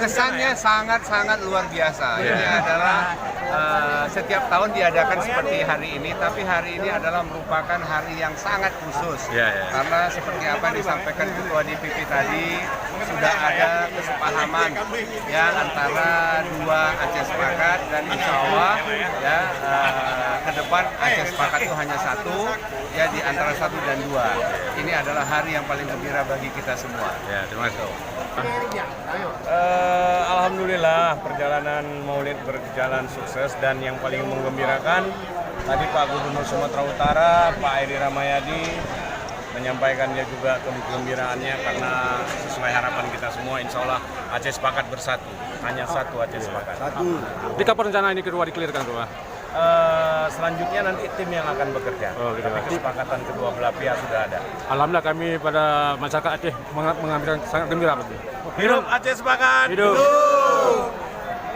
Kesannya sangat-sangat luar biasa. Ini adalah setiap tahun diadakan seperti hari ini, tapi hari ini adalah merupakan hari yang sangat khusus. Karena seperti apa yang disampaikan Ketua DPP tadi, sudah ada kesepahaman ya antara dua Aceh Sepakat, dan insya Allah ya ke depan Aceh Sepakat itu hanya satu, ya di antara 1 dan 2. Ini adalah hari yang paling gembira bagi kita semua. Ya, terima kasih. Alhamdulillah perjalanan Maulid berjalan sukses, dan yang paling menggembirakan tadi Pak Gubernur Sumatera Utara, Pak Edi Ramayadi menyampaikan dia juga kegembiraannya karena sesuai harapan kita semua, insya Allah Aceh Sepakat bersatu, hanya satu Aceh Sepakat. Di kapan rencana ini kedua dikelirkan, Pak? Selanjutnya nanti tim yang akan bekerja, tapi kesepakatan kedua belah pihak sudah ada. Alhamdulillah kami pada masyarakat Aceh mengambil sangat gembira. Hidup Aceh Sepakat! Hidup!